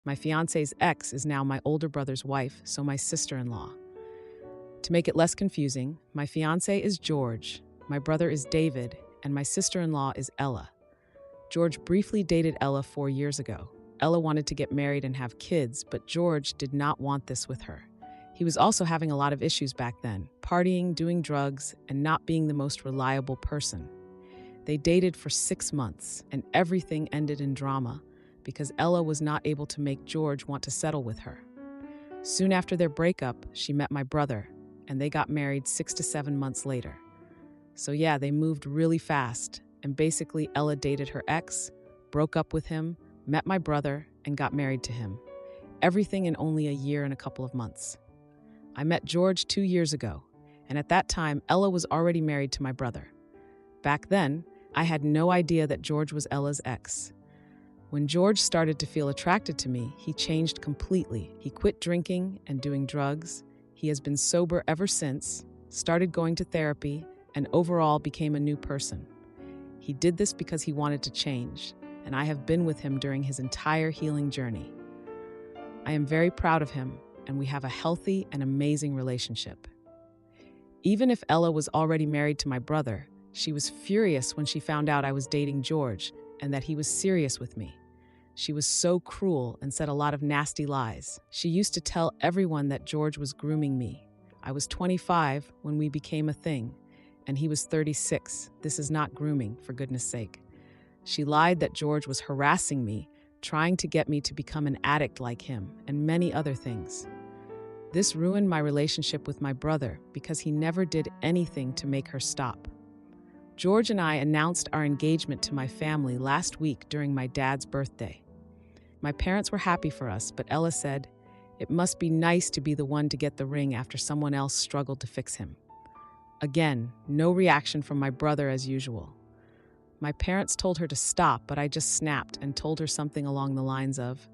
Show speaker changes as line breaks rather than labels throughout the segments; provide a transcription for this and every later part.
My fiance's ex is now my older brother's wife, so my sister-in-law. To make it less confusing, my fiancé is George, my brother is David, and my sister-in-law is Ella. George briefly dated Ella 4 years ago. Ella wanted to get married and have kids, but George did not want this with her. He was also having a lot of issues back then, partying, doing drugs, and not being the most reliable person. They dated for 6 months, and everything ended in drama because Ella was not able to make George want to settle with her. Soon after their breakup, she met my brother, and they got married 6 to 7 months later. So yeah, they moved really fast, and basically Ella dated her ex, broke up with him, met my brother, and got married to him. Everything in only a year and a couple of months. I met George 2 years ago, and at that time, Ella was already married to my brother. Back then, I had no idea that George was Ella's ex. When George started to feel attracted to me, he changed completely. He quit drinking and doing drugs. He has been sober ever since, started going to therapy, and overall became a new person. He did this because he wanted to change, and I have been with him during his entire healing journey. I am very proud of him, and we have a healthy and amazing relationship. Even if Ella was already married to my brother, she was furious when she found out I was dating George and that he was serious with me. She was so cruel and said a lot of nasty lies. She used to tell everyone that George was grooming me. I was 25 when we became a thing, and he was 36. This is not grooming, for goodness sake. She lied that George was harassing me, trying to get me to become an addict like him, and many other things. This ruined my relationship with my brother because he never did anything to make her stop. George and I announced our engagement to my family last week during my dad's birthday. My parents were happy for us, but Ella said, "It must be nice to be the one to get the ring after someone else struggled to fix him." Again, no reaction from my brother as usual. My parents told her to stop, but I just snapped and told her something along the lines of,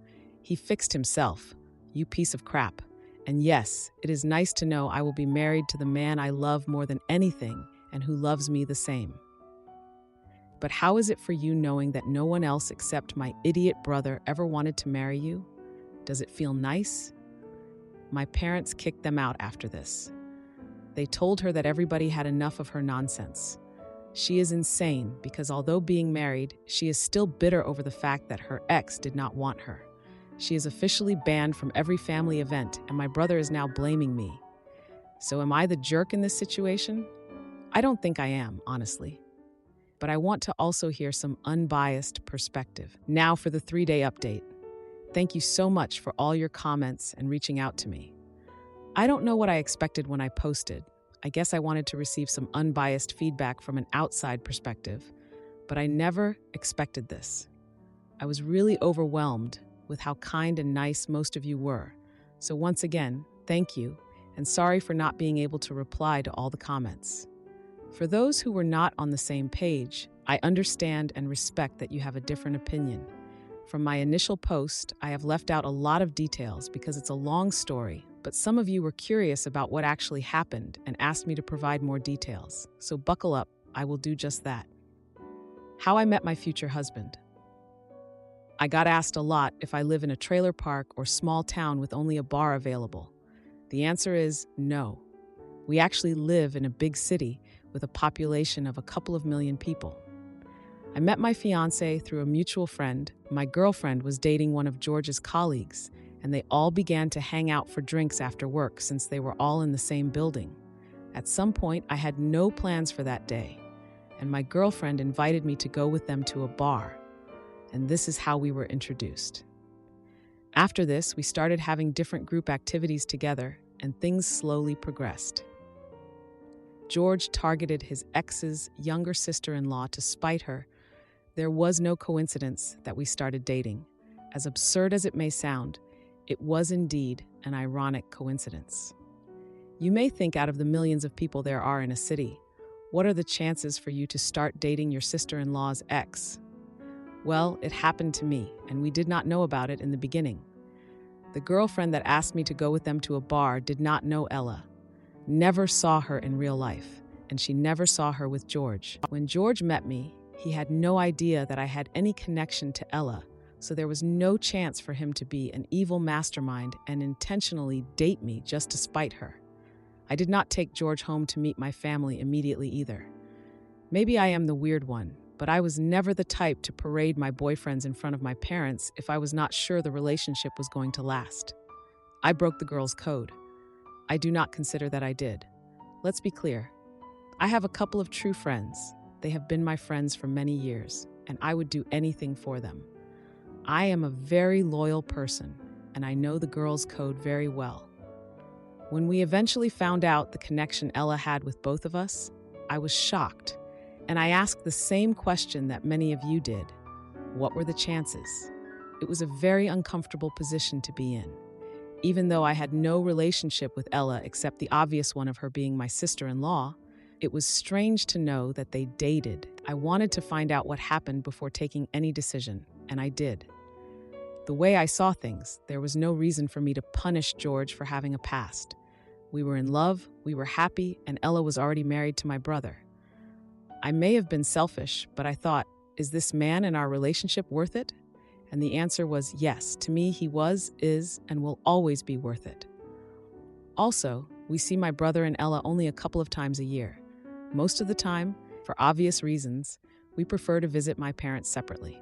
"He fixed himself, you piece of crap. And yes, it is nice to know I will be married to the man I love more than anything and who loves me the same." But how is it for you knowing that no one else except my idiot brother ever wanted to marry you? Does it feel nice? My parents kicked them out after this. They told her that everybody had enough of her nonsense. She is insane because although being married, she is still bitter over the fact that her ex did not want her. She is officially banned from every family event, and my brother is now blaming me. So am I the jerk in this situation? I don't think I am, honestly. But I want to also hear some unbiased perspective. Now for the 3-day update. Thank you so much for all your comments and reaching out to me. I don't know what I expected when I posted. I guess I wanted to receive some unbiased feedback from an outside perspective, but I never expected this. I was really overwhelmed with how kind and nice most of you were. So once again, thank you, and sorry for not being able to reply to all the comments. For those who were not on the same page, I understand and respect that you have a different opinion. From my initial post, I have left out a lot of details because it's a long story, but some of you were curious about what actually happened and asked me to provide more details. So buckle up, I will do just that. How I met my future husband. I got asked a lot if I live in a trailer park or small town with only a bar available. The answer is no. We actually live in a big city with a population of a couple of million people. I met my fiancé through a mutual friend. My girlfriend was dating one of George's colleagues, and they all began to hang out for drinks after work since they were all in the same building. At some point, I had no plans for that day, and my girlfriend invited me to go with them to a bar. And this is how we were introduced. After this, we started having different group activities together, and things slowly progressed. George targeted his ex's younger sister-in-law to spite her. There was no coincidence that we started dating. As absurd as it may sound, it was indeed an ironic coincidence. You may think out of the millions of people there are in a city, what are the chances for you to start dating your sister-in-law's ex? Well, it happened to me, and we did not know about it in the beginning. The girlfriend that asked me to go with them to a bar did not know Ella, never saw her in real life, and she never saw her with George. When George met me, he had no idea that I had any connection to Ella, so there was no chance for him to be an evil mastermind and intentionally date me just to spite her. I did not take George home to meet my family immediately either. Maybe I am the weird one, but I was never the type to parade my boyfriends in front of my parents if I was not sure the relationship was going to last. I broke the girl's code. I do not consider that I did. Let's be clear. I have a couple of true friends. They have been my friends for many years, and I would do anything for them. I am a very loyal person, and I know the girl's code very well. When we eventually found out the connection Ella had with both of us, I was shocked, and I asked the same question that many of you did. What were the chances? It was a very uncomfortable position to be in. Even though I had no relationship with Ella except the obvious one of her being my sister-in-law, it was strange to know that they dated. I wanted to find out what happened before taking any decision, and I did. The way I saw things, there was no reason for me to punish George for having a past. We were in love, we were happy, and Ella was already married to my brother. I may have been selfish, but I thought, is this man and our relationship worth it? And the answer was yes. To me, he was, is, and will always be worth it. Also, we see my brother and Ella only a couple of times a year. Most of the time, for obvious reasons, we prefer to visit my parents separately.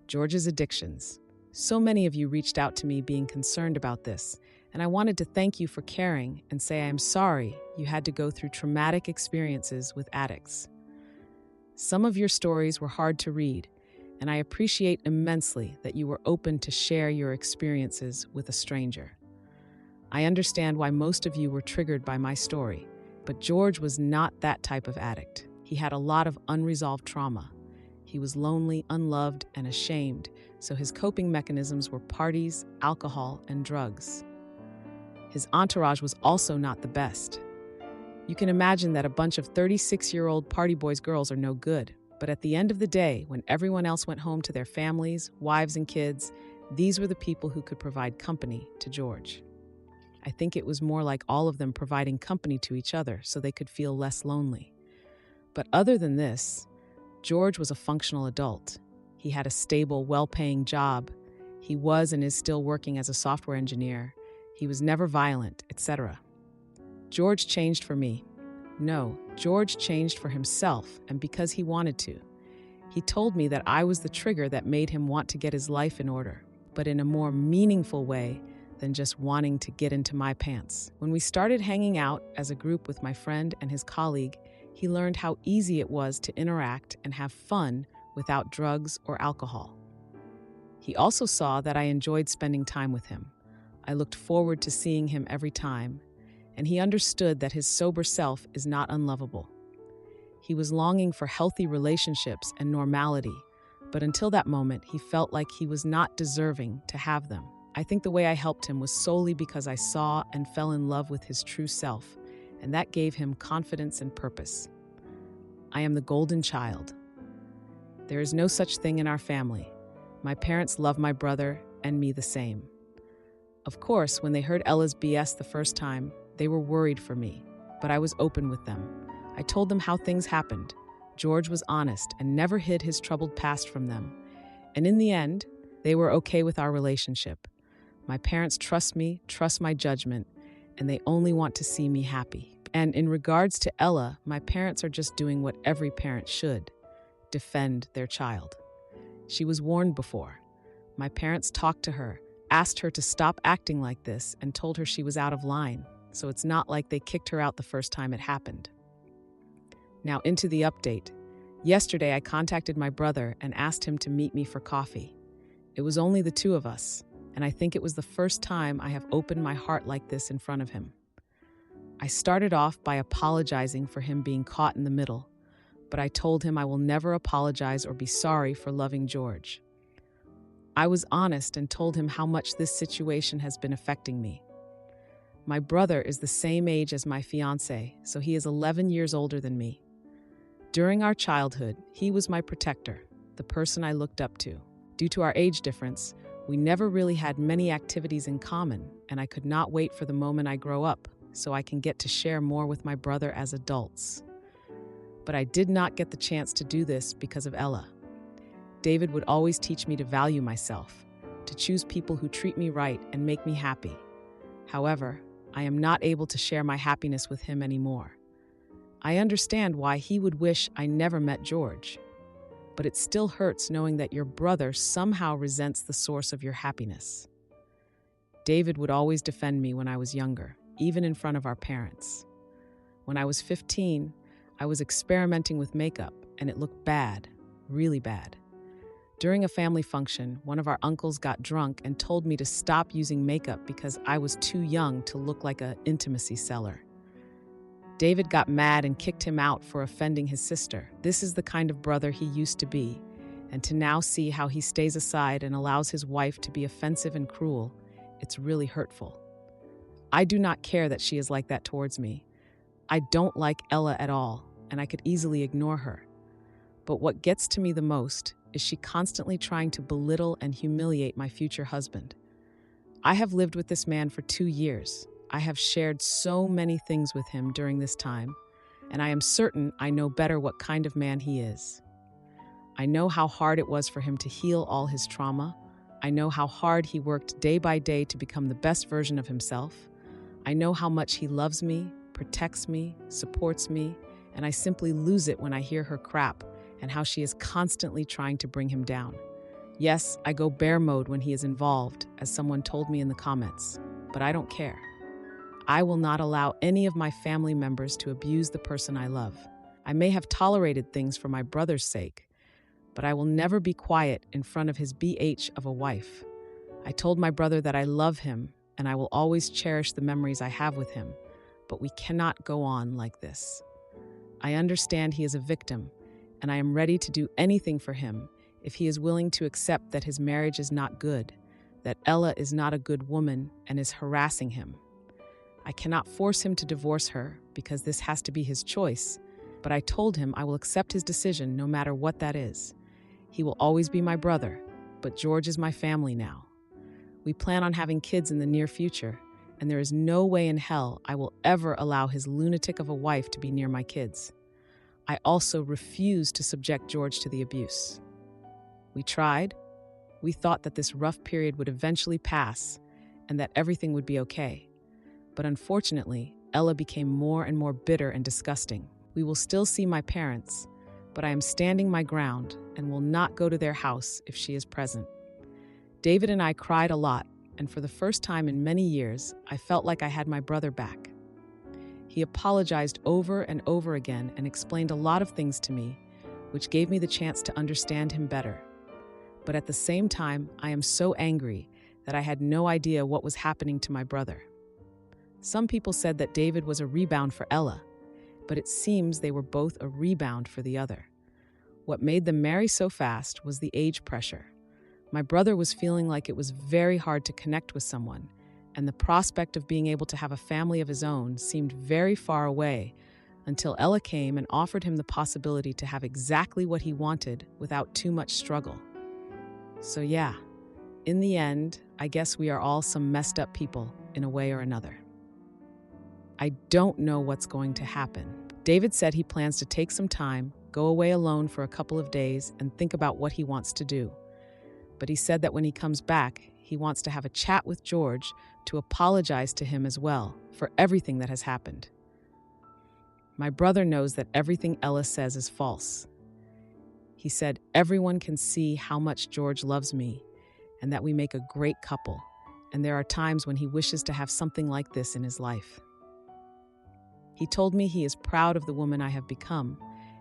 George's addictions. So many of you reached out to me being concerned about this, and I wanted to thank you for caring and say I am sorry you had to go through traumatic experiences with addicts. Some of your stories were hard to read, and I appreciate immensely that you were open to share your experiences with a stranger. I understand why most of you were triggered by my story, but George was not that type of addict. He had a lot of unresolved trauma. He was lonely, unloved, and ashamed, so his coping mechanisms were parties, alcohol, and drugs. His entourage was also not the best. You can imagine that a bunch of 36-year-old party boys girls are no good, but at the end of the day, when everyone else went home to their families, wives, and kids, these were the people who could provide company to George. I think it was more like all of them providing company to each other so they could feel less lonely. But other than this, George was a functional adult. He had a stable, well-paying job. He was and is still working as a software engineer. He was never violent, etc. George changed for me. No, George changed for himself and because he wanted to. He told me that I was the trigger that made him want to get his life in order, but in a more meaningful way than just wanting to get into my pants. When we started hanging out as a group with my friend and his colleague, he learned how easy it was to interact and have fun without drugs or alcohol. He also saw that I enjoyed spending time with him. I looked forward to seeing him every time, and he understood that his sober self is not unlovable. He was longing for healthy relationships and normality, but until that moment, he felt like he was not deserving to have them. I think the way I helped him was solely because I saw and fell in love with his true self, and that gave him confidence and purpose. I am the golden child. There is no such thing in our family. My parents love my brother and me the same. Of course, when they heard Ella's BS the first time, they were worried for me, but I was open with them. I told them how things happened. George was honest and never hid his troubled past from them. And in the end, they were okay with our relationship. My parents trust me, trust my judgment, and they only want to see me happy. And in regards to Ella, my parents are just doing what every parent should: defend their child. She was warned before. My parents talked to her, asked her to stop acting like this, and told her she was out of line, so it's not like they kicked her out the first time it happened. Now into the update. Yesterday I contacted my brother and asked him to meet me for coffee. It was only the two of us, and I think it was the first time I have opened my heart like this in front of him. I started off by apologizing for him being caught in the middle, but I told him I will never apologize or be sorry for loving George. I was honest and told him how much this situation has been affecting me. My brother is the same age as my fiancé, so he is 11 years older than me. During our childhood, he was my protector, the person I looked up to. Due to our age difference, we never really had many activities in common, and I could not wait for the moment I grow up so I can get to share more with my brother as adults. But I did not get the chance to do this because of Ella. David would always teach me to value myself, to choose people who treat me right and make me happy. However, I am not able to share my happiness with him anymore. I understand why he would wish I never met George, but it still hurts knowing that your brother somehow resents the source of your happiness. David would always defend me when I was younger, even in front of our parents. When I was 15, I was experimenting with makeup, and it looked bad, really bad. During a family function, one of our uncles got drunk and told me to stop using makeup because I was too young to look like an intimacy seller. David got mad and kicked him out for offending his sister. This is the kind of brother he used to be, and to now see how he stays aside and allows his wife to be offensive and cruel, it's really hurtful. I do not care that she is like that towards me. I don't like Ella at all, and I could easily ignore her. But what gets to me the most is she constantly trying to belittle and humiliate my future husband. I have lived with this man for 2 years. I have shared so many things with him during this time, and I am certain I know better what kind of man he is. I know how hard it was for him to heal all his trauma. I know how hard he worked day by day to become the best version of himself. I know how much he loves me, protects me, supports me, and I simply lose it when I hear her crap and how she is constantly trying to bring him down. Yes, I go bear mode when he is involved, as someone told me in the comments, but I don't care. I will not allow any of my family members to abuse the person I love. I may have tolerated things for my brother's sake, but I will never be quiet in front of his BH of a wife. I told my brother that I love him and I will always cherish the memories I have with him, but we cannot go on like this. I understand he is a victim, and I am ready to do anything for him if he is willing to accept that his marriage is not good, that Ella is not a good woman and is harassing him. I cannot force him to divorce her because this has to be his choice, but I told him I will accept his decision no matter what that is. He will always be my brother, but George is my family now. We plan on having kids in the near future, and there is no way in hell I will ever allow his lunatic of a wife to be near my kids. I also refuse to subject George to the abuse. We tried. We thought that this rough period would eventually pass and that everything would be okay. But unfortunately, Ella became more and more bitter and disgusting. We will still see my parents, but I am standing my ground and will not go to their house if she is present. David and I cried a lot, and for the first time in many years, I felt like I had my brother back. He apologized over and over again and explained a lot of things to me, which gave me the chance to understand him better. But at the same time, I am so angry that I had no idea what was happening to my brother. Some people said that David was a rebound for Ella, but it seems they were both a rebound for the other. What made them marry so fast was the age pressure. My brother was feeling like it was very hard to connect with someone, and the prospect of being able to have a family of his own seemed very far away until Ella came and offered him the possibility to have exactly what he wanted without too much struggle. So yeah, in the end, I guess we are all some messed up people in a way or another. I don't know what's going to happen. David said he plans to take some time, go away alone for a couple of days, and think about what he wants to do. But he said that when he comes back, he wants to have a chat with George to apologize to him as well for everything that has happened. My brother knows that everything Ella says is false. He said everyone can see how much George loves me and that we make a great couple, and there are times when he wishes to have something like this in his life. He told me he is proud of the woman I have become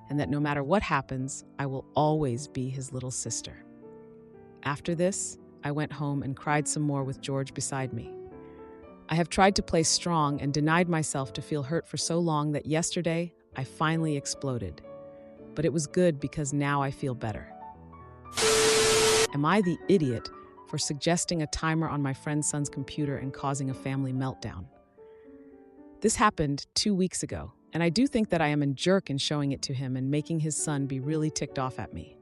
and that no matter what happens, I will always be his little sister. After this, I went home and cried some more with George beside me. I have tried to play strong and denied myself to feel hurt for so long that yesterday I finally exploded. But it was good because now I feel better. Am I the idiot for suggesting a timer on my friend's son's computer and causing a family meltdown? This happened 2 weeks ago, and I do think that I am a jerk in showing it to him and making his son be really ticked off at me.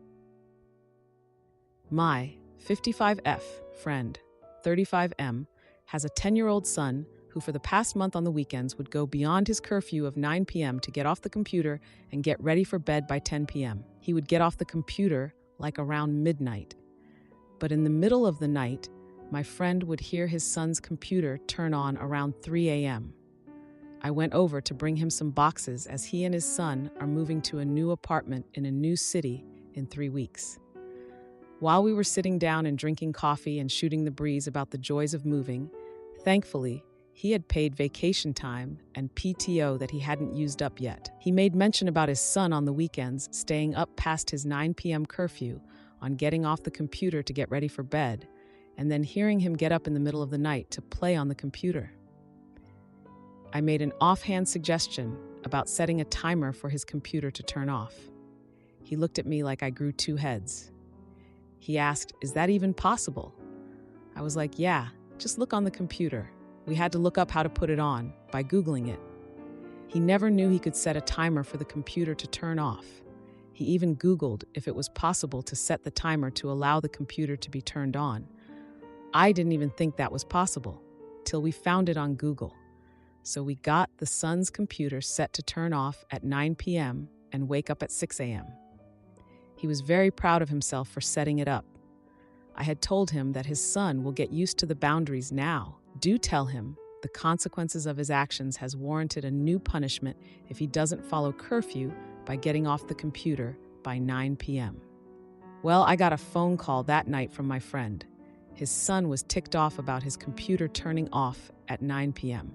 My 55F friend, 35M, has a 10-year-old son who for the past month on the weekends would go beyond his curfew of 9 p.m. to get off the computer and get ready for bed by 10 p.m. He would get off the computer, like around midnight. But in the middle of the night, my friend would hear his son's computer turn on around 3 a.m. I went over to bring him some boxes as he and his son are moving to a new apartment in a new city in 3 weeks. While we were sitting down and drinking coffee and shooting the breeze about the joys of moving, thankfully, he had paid vacation time and PTO that he hadn't used up yet. He made mention about his son on the weekends staying up past his 9 p.m. curfew on getting off the computer to get ready for bed, and then hearing him get up in the middle of the night to play on the computer. I made an offhand suggestion about setting a timer for his computer to turn off. He looked at me like I grew 2 heads. He asked, "Is that even possible?" I was like, "Yeah, just look on the computer." We had to look up how to put it on by Googling it. He never knew he could set a timer for the computer to turn off. He even Googled if it was possible to set the timer to allow the computer to be turned on. I didn't even think that was possible till we found it on Google. So we got the son's computer set to turn off at 9 p.m. and wake up at 6 a.m. He was very proud of himself for setting it up. I had told him that his son will get used to the boundaries now. Do tell him the consequences of his actions has warranted a new punishment if he doesn't follow curfew by getting off the computer by 9 p.m. Well, I got a phone call that night from my friend. His son was ticked off about his computer turning off at 9 p.m.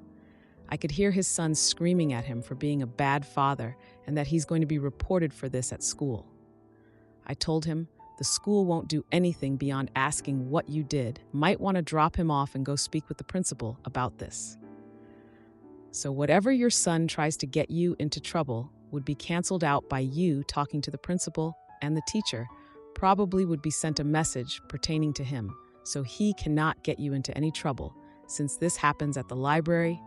I could hear his son screaming at him for being a bad father and that he's going to be reported for this at school. I told him the school won't do anything beyond asking what you did. Might want to drop him off and go speak with the principal about this. So whatever your son tries to get you into trouble would be canceled out by you talking to the principal, and the teacher probably would be sent a message pertaining to him, so he cannot get you into any trouble, since this happens at the library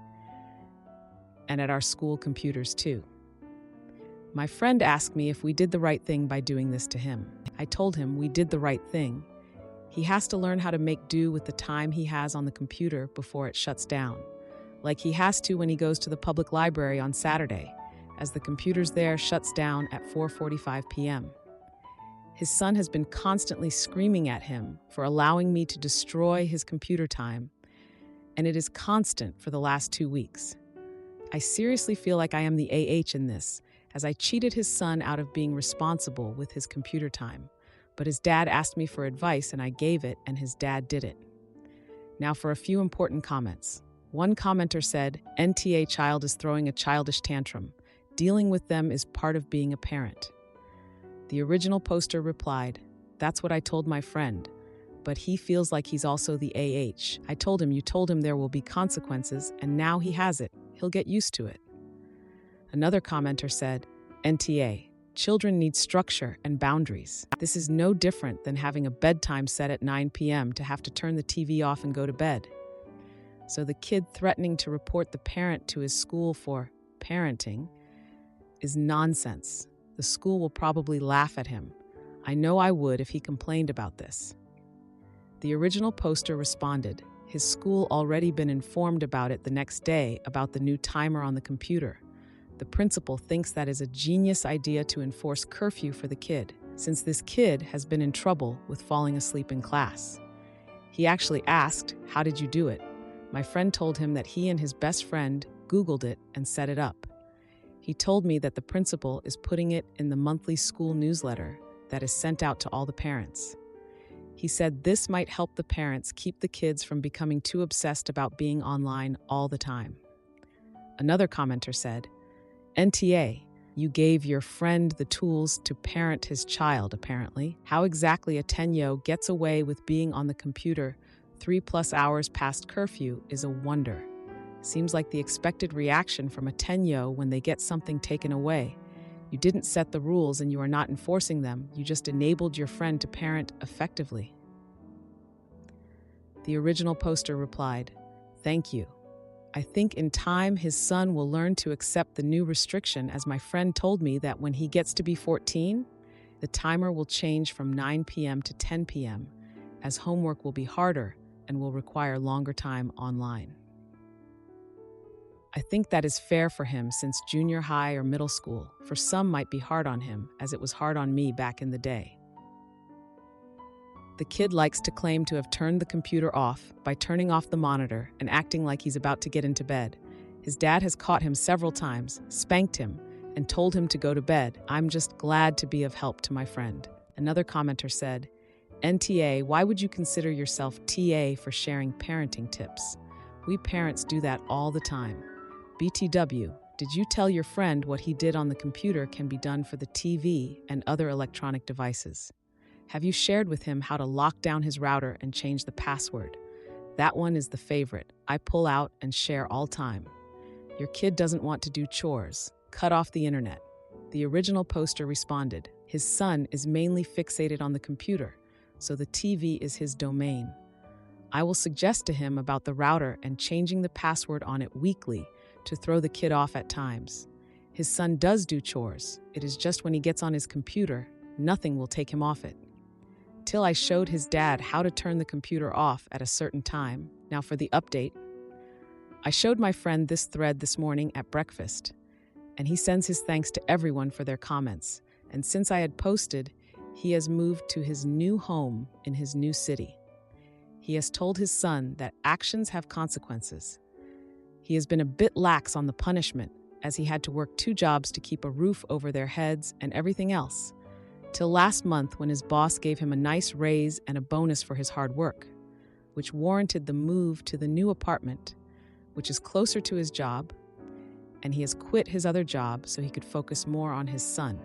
and at our school computers too. My friend asked me if we did the right thing by doing this to him. I told him we did the right thing. He has to learn how to make do with the time he has on the computer before it shuts down, like he has to when he goes to the public library on Saturday, as the computers there shuts down at 4:45 p.m. His son has been constantly screaming at him for allowing me to destroy his computer time, and it is constant for the last 2 weeks. I seriously feel like I am the AH in this, as I cheated his son out of being responsible with his computer time. But his dad asked me for advice and I gave it, and his dad did it. Now for a few important comments. One commenter said, "NTA child is throwing a childish tantrum. Dealing with them is part of being a parent." The original poster replied, "That's what I told my friend, but he feels like he's also the AH. I told him you told him there will be consequences, and now he has it. He'll get used to it." Another commenter said, "NTA, children need structure and boundaries. This is no different than having a bedtime set at 9 p.m. to have to turn the TV off and go to bed." So the kid threatening to report the parent to his school for parenting is nonsense. The school will probably laugh at him. I know I would if he complained about this. The original poster responded, his school already been informed about it the next day about the new timer on the computer. The principal thinks that is a genius idea to enforce curfew for the kid, since this kid has been in trouble with falling asleep in class. He actually asked, "How did you do it?" My friend told him that he and his best friend Googled it and set it up. He told me that the principal is putting it in the monthly school newsletter that is sent out to all the parents. He said this might help the parents keep the kids from becoming too obsessed about being online all the time. Another commenter said, "NTA, you gave your friend the tools to parent his child, apparently. How exactly a 10-year-old gets away with being on the computer 3+ hours past curfew is a wonder. Seems like the expected reaction from a 10-year-old when they get something taken away. You didn't set the rules and you are not enforcing them. You just enabled your friend to parent effectively." The original poster replied, "Thank you. I think in time his son will learn to accept the new restriction, as my friend told me that when he gets to be 14, the timer will change from 9 p.m. to 10 p.m., as homework will be harder and will require longer time online. I think that is fair for him since junior high or middle school, for some might be hard on him, as it was hard on me back in the day." The kid likes to claim to have turned the computer off by turning off the monitor and acting like he's about to get into bed. His dad has caught him several times, spanked him, and told him to go to bed. I'm just glad to be of help to my friend. Another commenter said, NTA, why would you consider yourself TA for sharing parenting tips? We parents do that all the time. BTW, did you tell your friend what he did on the computer can be done for the TV and other electronic devices? Have you shared with him how to lock down his router and change the password? That one is the favorite. I pull out and share all time. Your kid doesn't want to do chores. Cut off the internet. The original poster responded, his son is mainly fixated on the computer, so the TV is his domain. I will suggest to him about the router and changing the password on it weekly to throw the kid off at times. His son does do chores. It is just when he gets on his computer, nothing will take him off it. Till I showed his dad how to turn the computer off at a certain time. Now for the update. I showed my friend this thread this morning at breakfast, and he sends his thanks to everyone for their comments. And since I had posted, he has moved to his new home in his new city. He has told his son that actions have consequences. He has been a bit lax on the punishment, as he had to work 2 jobs to keep a roof over their heads and everything else, till last month when his boss gave him a nice raise and a bonus for his hard work, which warranted the move to the new apartment, which is closer to his job, and he has quit his other job so he could focus more on his son.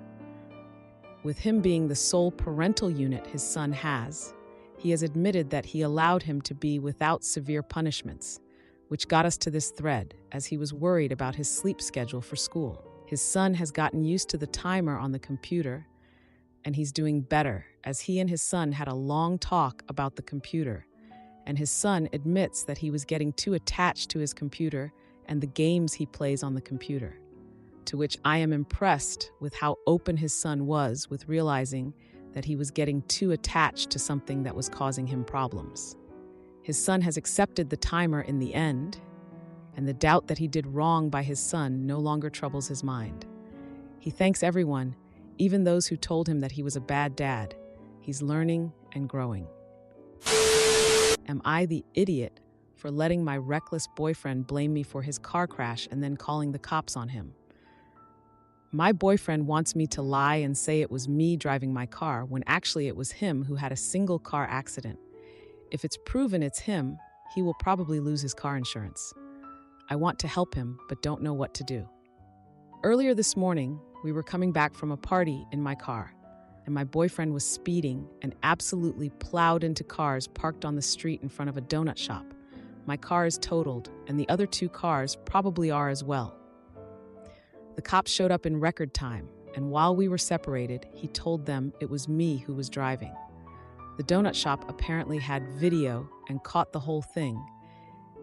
With him being the sole parental unit his son has, he has admitted that he allowed him to be without severe punishments, which got us to this thread, as he was worried about his sleep schedule for school. His son has gotten used to the timer on the computer, and he's doing better, as he and his son had a long talk about the computer, and his son admits that he was getting too attached to his computer and the games he plays on the computer, to which I am impressed with how open his son was with realizing that he was getting too attached to something that was causing him problems. His son has accepted the timer in the end, and the doubt that he did wrong by his son no longer troubles his mind. He thanks everyone, even those who told him that he was a bad dad. He's learning and growing. Am I the idiot for letting my reckless boyfriend blame me for his car crash and then calling the cops on him? My boyfriend wants me to lie and say it was me driving my car when actually it was him who had a single car accident. If it's proven it's him, he will probably lose his car insurance. I want to help him, but don't know what to do. Earlier this morning, we were coming back from a party in my car, and my boyfriend was speeding and absolutely plowed into cars parked on the street in front of a donut shop. My car is totaled, and the other 2 cars probably are as well. The cops showed up in record time, and while we were separated, he told them it was me who was driving. The donut shop apparently had video and caught the whole thing,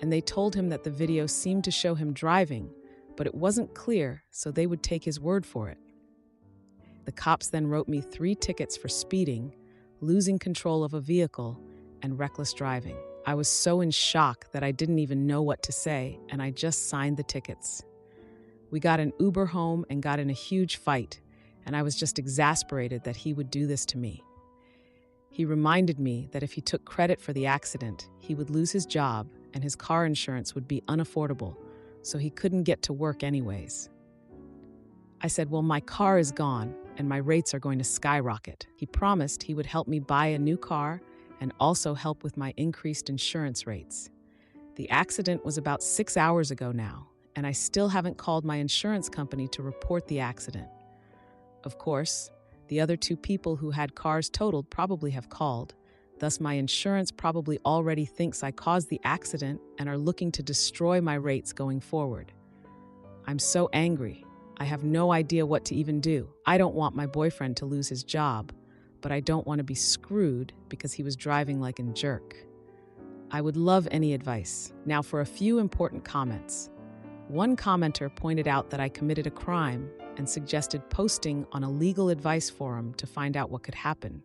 and they told him that the video seemed to show him driving, but it wasn't clear, so they would take his word for it. The cops then wrote me 3 tickets for speeding, losing control of a vehicle, and reckless driving. I was so in shock that I didn't even know what to say, and I just signed the tickets. We got an Uber home and got in a huge fight, and I was just exasperated that he would do this to me. He reminded me that if he took credit for the accident, he would lose his job and his car insurance would be unaffordable, so he couldn't get to work anyways. I said, well, my car is gone and my rates are going to skyrocket. He promised he would help me buy a new car and also help with my increased insurance rates. The accident was about 6 hours ago now, and I still haven't called my insurance company to report the accident. Of course, the other 2 people who had cars totaled probably have called, thus my insurance probably already thinks I caused the accident and are looking to destroy my rates going forward. I'm so angry. I have no idea what to even do. I don't want my boyfriend to lose his job, but I don't want to be screwed because he was driving like a jerk. I would love any advice. Now for a few important comments. One commenter pointed out that I committed a crime and suggested posting on a legal advice forum to find out what could happen.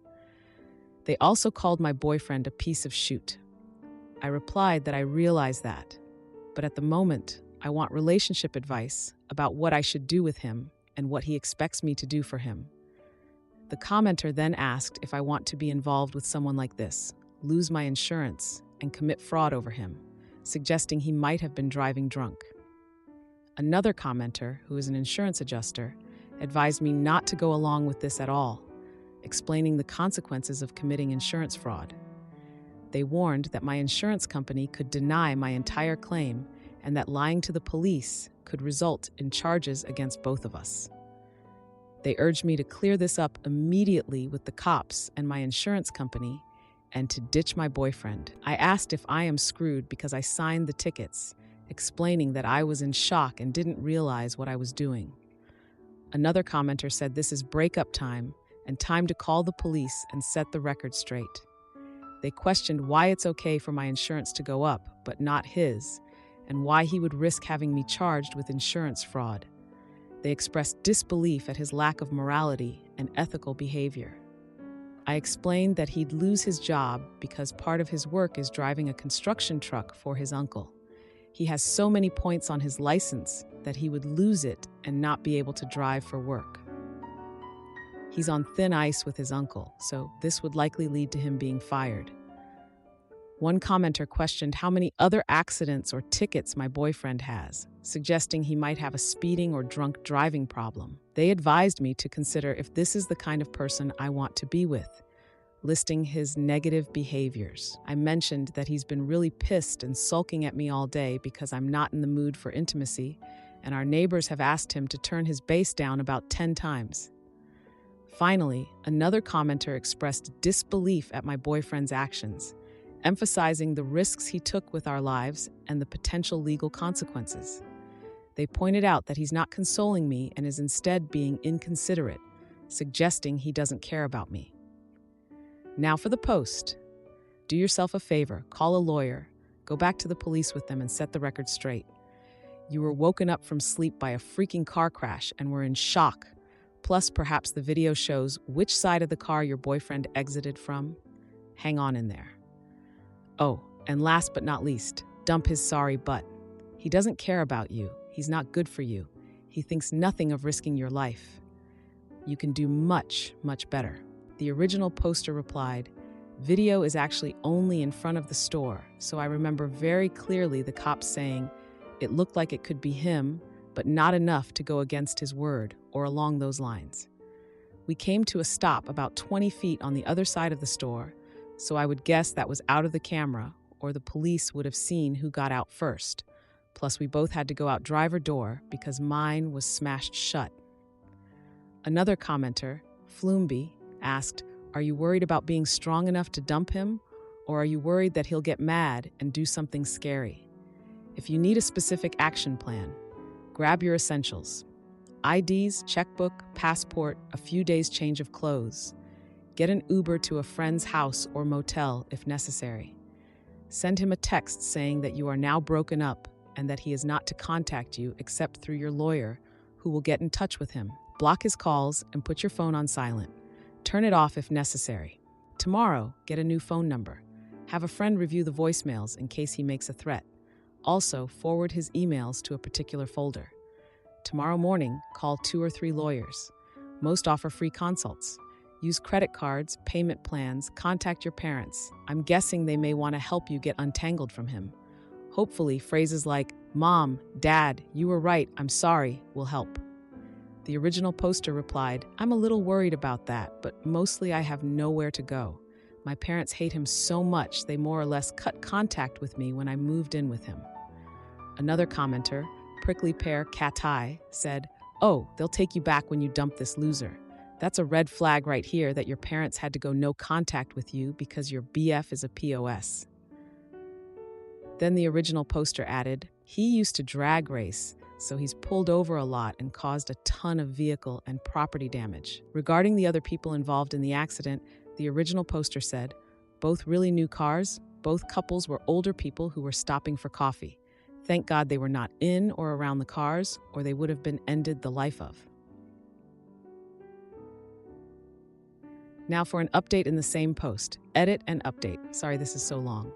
They also called my boyfriend a piece of shit. I replied that I realize that, but at the moment, I want relationship advice about what I should do with him and what he expects me to do for him. The commenter then asked if I want to be involved with someone like this, lose my insurance, and commit fraud over him, suggesting he might have been driving drunk. Another commenter, who is an insurance adjuster, advised me not to go along with this at all, explaining the consequences of committing insurance fraud. They warned that my insurance company could deny my entire claim and that lying to the police could result in charges against both of us. They urged me to clear this up immediately with the cops and my insurance company and to ditch my boyfriend. I asked if I am screwed because I signed the tickets, explaining that I was in shock and didn't realize what I was doing. Another commenter said this is breakup time and time to call the police and set the record straight. They questioned why it's okay for my insurance to go up, but not his, and why he would risk having me charged with insurance fraud. They expressed disbelief at his lack of morality and ethical behavior. I explained that he'd lose his job because part of his work is driving a construction truck for his uncle. He has so many points on his license that he would lose it and not be able to drive for work. He's on thin ice with his uncle, so this would likely lead to him being fired. One commenter questioned how many other accidents or tickets my boyfriend has, suggesting he might have a speeding or drunk driving problem. They advised me to consider if this is the kind of person I want to be with, listing his negative behaviors. I mentioned that he's been really pissed and sulking at me all day because I'm not in the mood for intimacy, and our neighbors have asked him to turn his bass down about 10 times. Finally, another commenter expressed disbelief at my boyfriend's actions, emphasizing the risks he took with our lives and the potential legal consequences. They pointed out that he's not consoling me and is instead being inconsiderate, suggesting he doesn't care about me. Now for the post. Do yourself a favor, call a lawyer, go back to the police with them and set the record straight. You were woken up from sleep by a freaking car crash and were in shock. Plus, perhaps the video shows which side of the car your boyfriend exited from. Hang on in there. Oh, and last but not least, dump his sorry butt. He doesn't care about you. He's not good for you. He thinks nothing of risking your life. You can do much, much better. The original poster replied, "Video is actually only in front of the store, so I remember very clearly the cops saying it looked like it could be him, but not enough to go against his word, or along those lines. We came to a stop about 20 feet on the other side of the store, so I would guess that was out of the camera, or the police would have seen who got out first. Plus, we both had to go out driver door because mine was smashed shut." Another commenter, Floomby, asked, "Are you worried about being strong enough to dump him, or are you worried that he'll get mad and do something scary? If you need a specific action plan, grab your essentials. IDs, checkbook, passport, a few days' change of clothes. Get an Uber to a friend's house or motel if necessary. Send him a text saying that you are now broken up and that he is not to contact you except through your lawyer, who will get in touch with him. Block his calls and put your phone on silent. Turn it off if necessary. Tomorrow, get a new phone number. Have a friend review the voicemails in case he makes a threat. Also, forward his emails to a particular folder. Tomorrow morning, call 2 or 3 lawyers. Most offer free consults. Use credit cards, payment plans, contact your parents. I'm guessing they may want to help you get untangled from him. Hopefully, phrases like, 'Mom, Dad, you were right, I'm sorry,' will help." The original poster replied, "I'm a little worried about that, but mostly I have nowhere to go. My parents hate him so much they more or less cut contact with me when I moved in with him." Another commenter, Prickly Pear Catai, said, "Oh, they'll take you back when you dump this loser. That's a red flag right here that your parents had to go no contact with you because your BF is a POS." Then the original poster added, "He used to drag race, so he's pulled over a lot and caused a ton of vehicle and property damage." Regarding the other people involved in the accident, the original poster said, "Both really new cars, both couples were older people who were stopping for coffee. Thank God they were not in or around the cars, or they would have been ended the life of." Now for an update in the same post. Edit and update. Sorry, this is so long.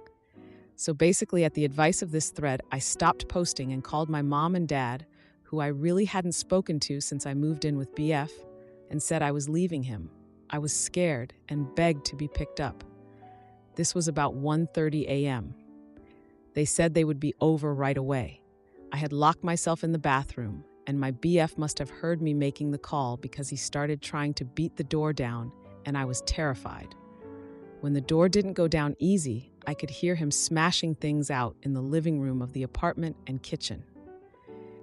So basically, at the advice of this thread, I stopped posting and called my mom and dad, who I really hadn't spoken to since I moved in with BF, and said I was leaving him. I was scared and begged to be picked up. This was about 1:30 a.m. They said they would be over right away. I had locked myself in the bathroom, and my BF must have heard me making the call because he started trying to beat the door down, and I was terrified. When the door didn't go down easy, I could hear him smashing things out in the living room of the apartment and kitchen.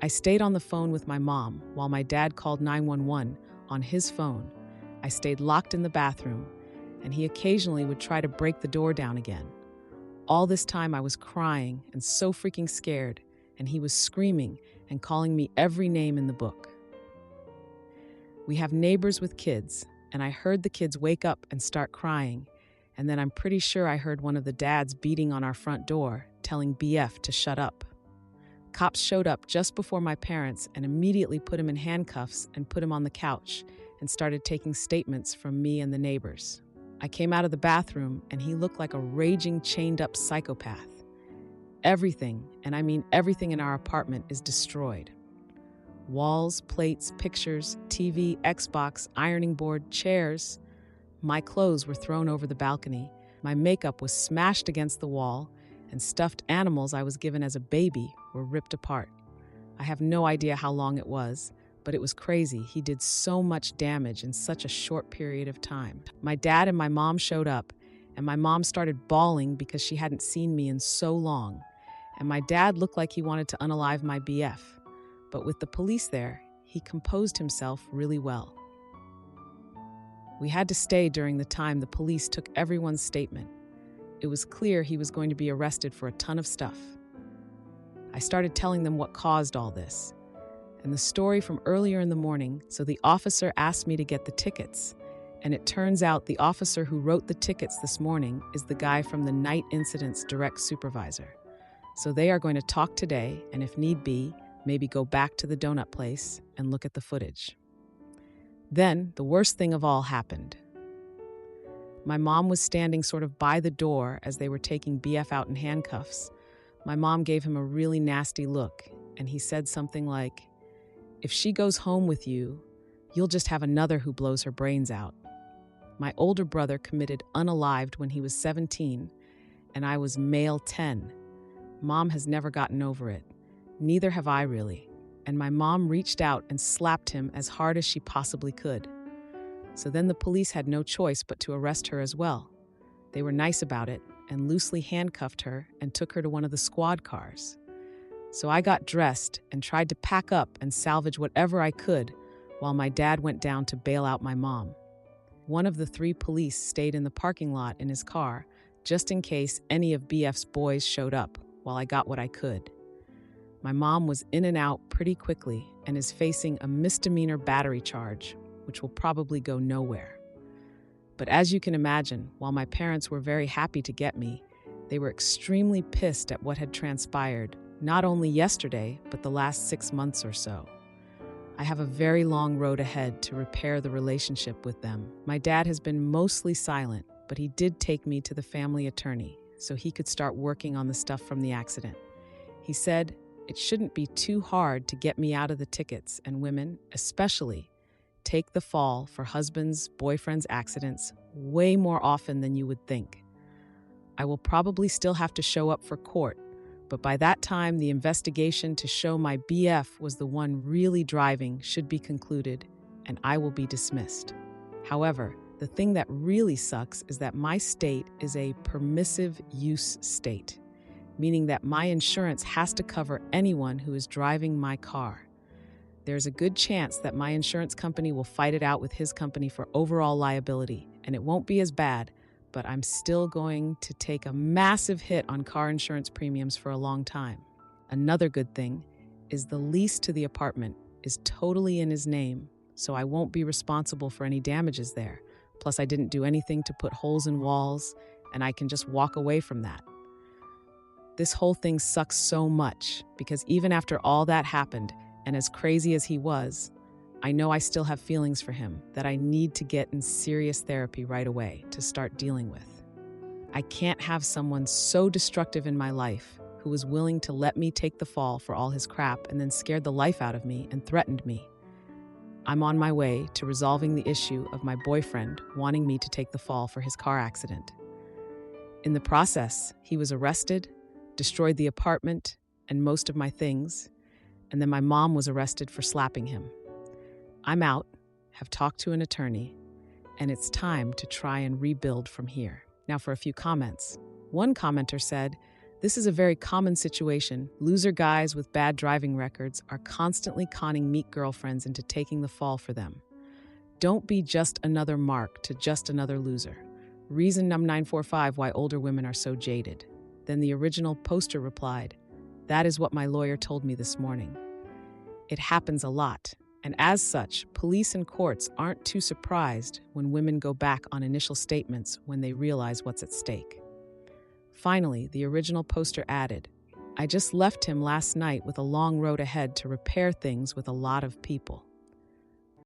I stayed on the phone with my mom while my dad called 911 on his phone. I stayed locked in the bathroom, and he occasionally would try to break the door down again. All this time I was crying and so freaking scared, and he was screaming and calling me every name in the book. We have neighbors with kids, and I heard the kids wake up and start crying, and then I'm pretty sure I heard one of the dads beating on our front door, telling BF to shut up. Cops showed up just before my parents and immediately put him in handcuffs and put him on the couch and started taking statements from me and the neighbors. I came out of the bathroom and he looked like a raging, chained-up psychopath. Everything, and I mean everything in our apartment, is destroyed. Walls, plates, pictures, TV, Xbox, ironing board, chairs. My clothes were thrown over the balcony. My makeup was smashed against the wall, and stuffed animals I was given as a baby were ripped apart. I have no idea how long it was, but it was crazy. He did so much damage in such a short period of time. My dad and my mom showed up, and my mom started bawling because she hadn't seen me in so long. And my dad looked like he wanted to unalive my BF. But with the police there, he composed himself really well. We had to stay during the time the police took everyone's statement. It was clear he was going to be arrested for a ton of stuff. I started telling them what caused all this, and the story from earlier in the morning, so the officer asked me to get the tickets. And it turns out the officer who wrote the tickets this morning is the guy from the night incident's direct supervisor. So they are going to talk today, and if need be, maybe go back to the donut place and look at the footage. Then, the worst thing of all happened. My mom was standing sort of by the door as they were taking BF out in handcuffs. My mom gave him a really nasty look, and he said something like, "If she goes home with you, you'll just have another who blows her brains out." My older brother committed unalived when he was 17, and I was male 10. Mom has never gotten over it. Neither have I really. And my mom reached out and slapped him as hard as she possibly could. So then the police had no choice but to arrest her as well. They were nice about it and loosely handcuffed her and took her to one of the squad cars. So I got dressed and tried to pack up and salvage whatever I could while my dad went down to bail out my mom. One of the 3 police stayed in the parking lot in his car just in case any of BF's boys showed up while I got what I could. My mom was in and out pretty quickly and is facing a misdemeanor battery charge, which will probably go nowhere. But as you can imagine, while my parents were very happy to get me, they were extremely pissed at what had transpired, not only yesterday, but the last 6 months or so. I have a very long road ahead to repair the relationship with them. My dad has been mostly silent, but he did take me to the family attorney so he could start working on the stuff from the accident. He said it shouldn't be too hard to get me out of the tickets, and women, especially, take the fall for husbands' boyfriends' accidents way more often than you would think. I will probably still have to show up for court, but by that time the investigation to show my BF was the one really driving should be concluded, and I will be dismissed. However, the thing that really sucks is that my state is a permissive use state, meaning that my insurance has to cover anyone who is driving my car. There's a good chance that my insurance company will fight it out with his company for overall liability, and it won't be as bad, but I'm still going to take a massive hit on car insurance premiums for a long time. Another good thing is the lease to the apartment is totally in his name, so I won't be responsible for any damages there. Plus, I didn't do anything to put holes in walls, and I can just walk away from that. This whole thing sucks so much because even after all that happened, and as crazy as he was, I know I still have feelings for him that I need to get in serious therapy right away to start dealing with. I can't have someone so destructive in my life who was willing to let me take the fall for all his crap and then scared the life out of me and threatened me. I'm on my way to resolving the issue of my boyfriend wanting me to take the fall for his car accident. In the process, he was arrested, destroyed the apartment and most of my things, and then my mom was arrested for slapping him. I'm out, have talked to an attorney, and it's time to try and rebuild from here. Now for a few comments. One commenter said, "This is a very common situation. Loser guys with bad driving records are constantly conning meek girlfriends into taking the fall for them. Don't be just another mark to just another loser. Reason num 945 why older women are so jaded." Then the original poster replied, "That is what my lawyer told me this morning." It happens a lot, and as such, police and courts aren't too surprised when women go back on initial statements when they realize what's at stake. Finally, the original poster added, "I just left him last night with a long road ahead to repair things with a lot of people."